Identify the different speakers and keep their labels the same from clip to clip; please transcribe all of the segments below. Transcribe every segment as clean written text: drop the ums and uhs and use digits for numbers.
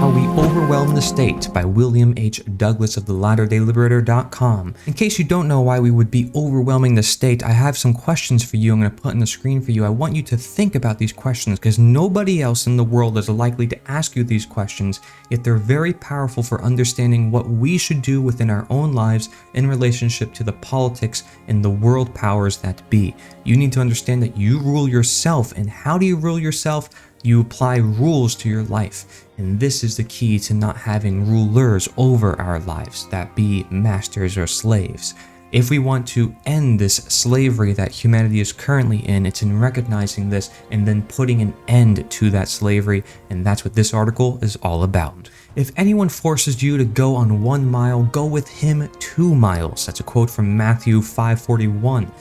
Speaker 1: How We Overwhelm the State by William H. Douglas of the LatterdayLiberator.com. In case you don't know why we would be overwhelming the state, I have some questions for you I'm going to put on the screen for you. I want you to think about these questions because nobody else in the world is likely to ask you these questions, yet they're very powerful for understanding what we should do within our own lives in relationship to the politics and the world powers that be. You need to understand that you rule yourself, and how do you rule yourself? You apply rules to your life, and this is the key to not having rulers over our lives, that be masters or slaves. If we want to end this slavery that humanity is currently in, it's in recognizing this and then putting an end to that slavery, and that's what this article is all about. If anyone forces you to go on 1 mile, go with him 2 miles. That's a quote from Matthew 5:41.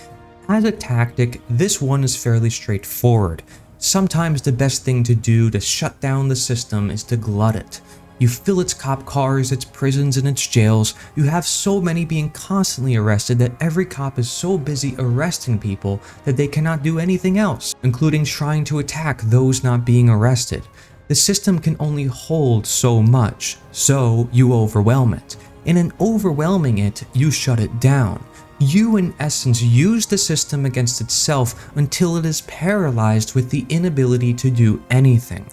Speaker 1: As a tactic, this one is fairly straightforward. Sometimes the best thing to do to shut down the system is to glut it. You fill its cop cars, its prisons, and its jails. You have so many being constantly arrested that every cop is so busy arresting people that they cannot do anything else, including trying to attack those not being arrested. The system can only hold so much, so you overwhelm it. And in overwhelming it, you shut it down. You, in essence, use the system against itself until it is paralyzed with the inability to do anything.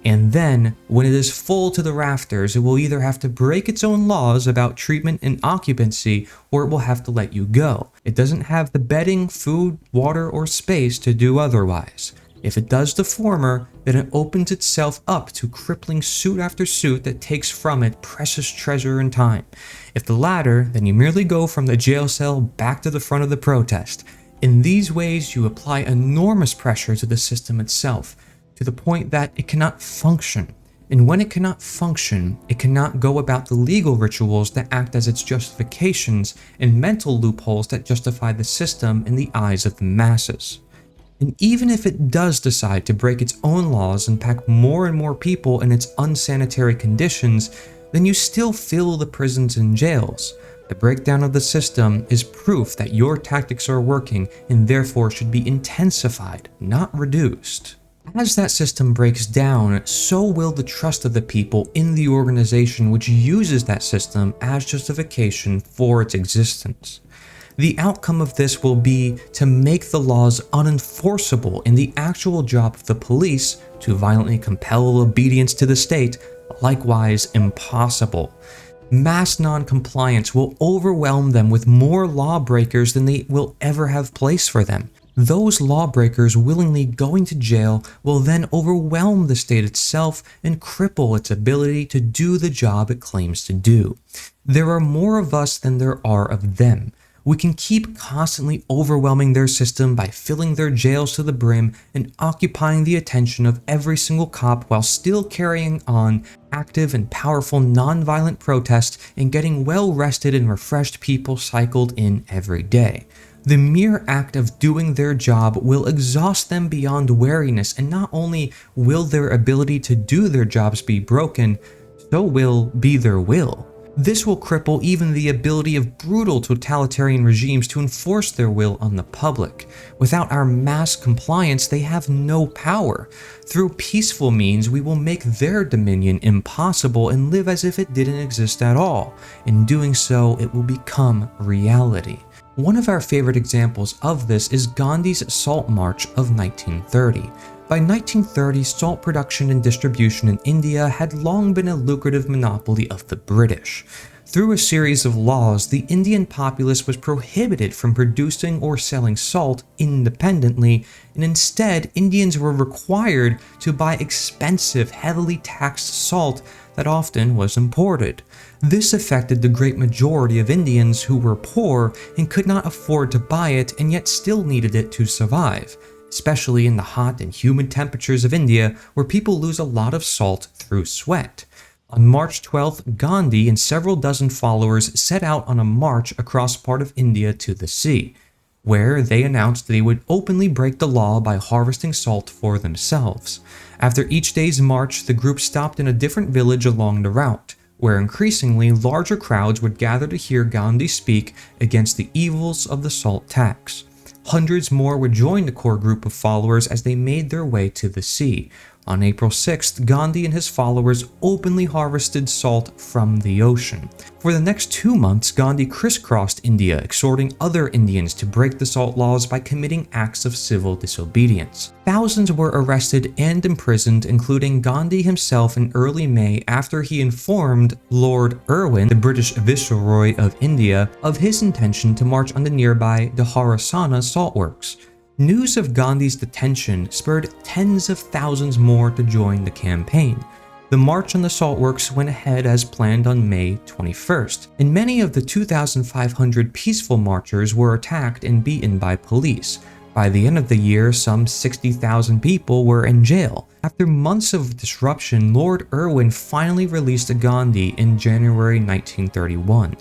Speaker 1: And then, when it is full to the rafters, it will either have to break its own laws about treatment and occupancy, or it will have to let you go. It doesn't have the bedding, food, water, or space to do otherwise. If it does the former, then it opens itself up to crippling suit after suit that takes from it precious treasure and time. If the latter, then you merely go from the jail cell back to the front of the protest. In these ways, you apply enormous pressure to the system itself, to the point that it cannot function. And when it cannot function, it cannot go about the legal rituals that act as its justifications and mental loopholes that justify the system in the eyes of the masses. And even if it does decide to break its own laws and pack more and more people in its unsanitary conditions, then you still fill the prisons and jails. The breakdown of the system is proof that your tactics are working and therefore should be intensified, not reduced. As that system breaks down, so will the trust of the people in the organization which uses that system as justification for its existence. The outcome of this will be to make the laws unenforceable and the actual job of the police to violently compel obedience to the state likewise impossible. Mass non-compliance will overwhelm them with more lawbreakers than they will ever have place for them. Those lawbreakers willingly going to jail will then overwhelm the state itself and cripple its ability to do the job it claims to do. There are more of us than there are of them. We can keep constantly overwhelming their system by filling their jails to the brim and occupying the attention of every single cop while still carrying on active and powerful nonviolent protest and getting well-rested and refreshed people cycled in every day. The mere act of doing their job will exhaust them beyond weariness, and not only will their ability to do their jobs be broken, so will be their will. This will cripple even the ability of brutal totalitarian regimes to enforce their will on the public. Without our mass compliance, they have no power. Through peaceful means, we will make their dominion impossible and live as if it didn't exist at all. In doing so, it will become reality. One of our favorite examples of this is Gandhi's Salt March of 1930. By 1930, salt production and distribution in India had long been a lucrative monopoly of the British. Through a series of laws, the Indian populace was prohibited from producing or selling salt independently, and instead, Indians were required to buy expensive, heavily taxed salt that often was imported. This affected the great majority of Indians who were poor and could not afford to buy it and yet still needed it to survive, especially in the hot and humid temperatures of India where people lose a lot of salt through sweat. On March 12th, Gandhi and several dozen followers set out on a march across part of India to the sea, where they announced they would openly break the law by harvesting salt for themselves. After each day's march, the group stopped in a different village along the route, where increasingly larger crowds would gather to hear Gandhi speak against the evils of the salt tax. Hundreds more would join the core group of followers as they made their way to the sea. On April 6th, Gandhi and his followers openly harvested salt from the ocean. For the next 2 months, Gandhi crisscrossed India, exhorting other Indians to break the salt laws by committing acts of civil disobedience. Thousands were arrested and imprisoned, including Gandhi himself in early May after he informed Lord Irwin, the British Viceroy of India, of his intention to march on the nearby Dharasana salt works. News of Gandhi's detention spurred tens of thousands more to join the campaign. The march on the salt works went ahead as planned on May 21st, and many of the 2,500 peaceful marchers were attacked and beaten by police. By the end of the year, some 60,000 people were in jail. After months of disruption, Lord Irwin finally released Gandhi in January 1931.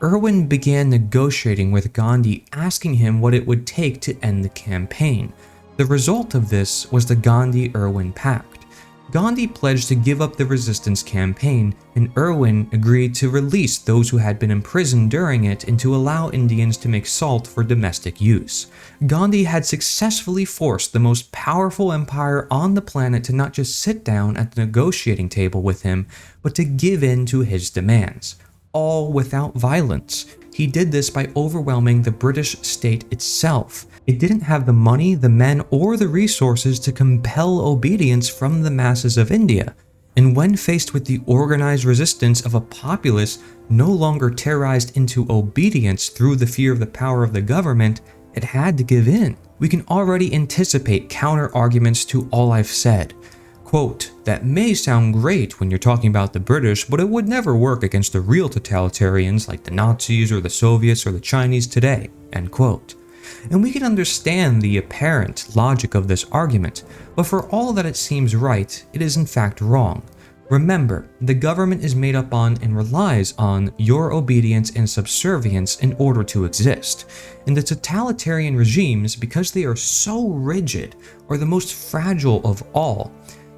Speaker 1: Irwin began negotiating with Gandhi, asking him what it would take to end the campaign. The result of this was the Gandhi-Irwin Pact. Gandhi pledged to give up the resistance campaign, and Irwin agreed to release those who had been imprisoned during it and to allow Indians to make salt for domestic use. Gandhi had successfully forced the most powerful empire on the planet to not just sit down at the negotiating table with him, but to give in to his demands. All without violence. He did this by overwhelming the British state itself. It didn't have the money, the men, or the resources to compel obedience from the masses of India. And when faced with the organized resistance of a populace no longer terrorized into obedience through the fear of the power of the government, it had to give in. We can already anticipate counter-arguments to all I've said. Quote, that may sound great when you're talking about the British, but it would never work against the real totalitarians like the Nazis or the Soviets or the Chinese today, end quote. And we can understand the apparent logic of this argument, but for all that it seems right, it is in fact wrong. Remember, the government is made up on and relies on your obedience and subservience in order to exist. And the totalitarian regimes, because they are so rigid, are the most fragile of all.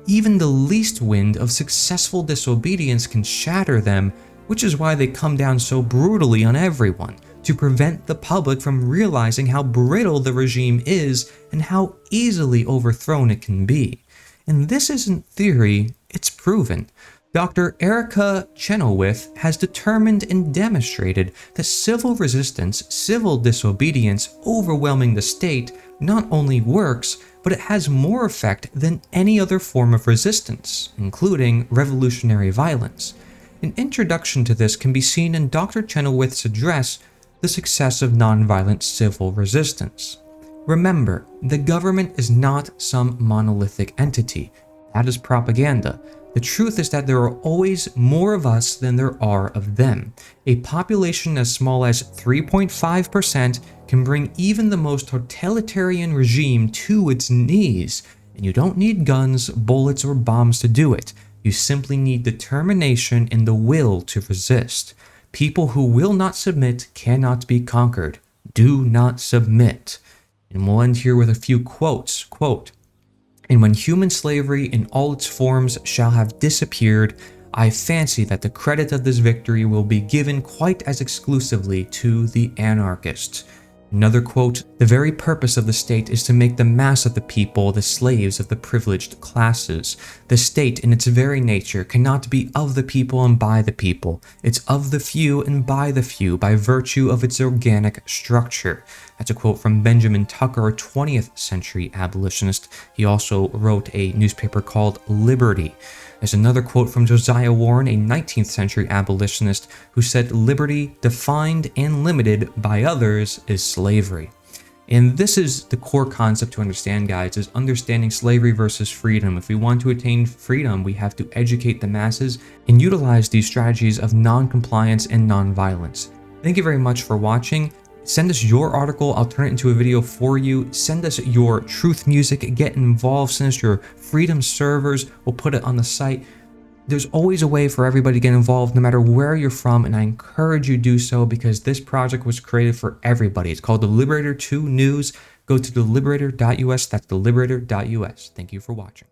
Speaker 1: Even the least wind of successful disobedience can shatter them, which is why they come down so brutally on everyone, to prevent the public from realizing how brittle the regime is and how easily overthrown it can be. And this isn't theory, it's proven. Dr. Erica Chenoweth has determined and demonstrated that civil resistance, civil disobedience overwhelming the state not only works, but it has more effect than any other form of resistance, including revolutionary violence. An introduction to this can be seen in Dr. Chenoweth's address, The Success of Nonviolent Civil Resistance. Remember, the government is not some monolithic entity. That is propaganda. The truth is that there are always more of us than there are of them. A population as small as 3.5% can bring even the most totalitarian regime to its knees, and you don't need guns, bullets, or bombs to do it. You simply need determination and the will to resist. People who will not submit cannot be conquered. Do not submit. And we'll end here with a few quotes. Quote, and when human slavery in all its forms shall have disappeared, I fancy that the credit of this victory will be given quite as exclusively to the anarchists. Another quote, the very purpose of the state is to make the mass of the people the slaves of the privileged classes. The state in its very nature cannot be of the people and by the people. It's of the few and by the few by virtue of its organic structure. That's a quote from Benjamin Tucker, a 20th century abolitionist. He also wrote a newspaper called Liberty. There's another quote from Josiah Warren, a 19th century abolitionist, who said, liberty, defined and limited by others, is slavery. And this is the core concept to understand, guys, is understanding slavery versus freedom. If we want to attain freedom, we have to educate the masses and utilize these strategies of non-compliance and non-violence. Thank you very much for watching. Send us your article, I'll turn it into a video for you. Send us your truth music, get involved, send us your freedom servers, we'll put it on the site. There's always a way for everybody to get involved no matter where you're from, and I encourage you to do so because this project was created for everybody. It's called The Liberator 2 News. Go to theliberator.us, that's theliberator.us. Thank you for watching.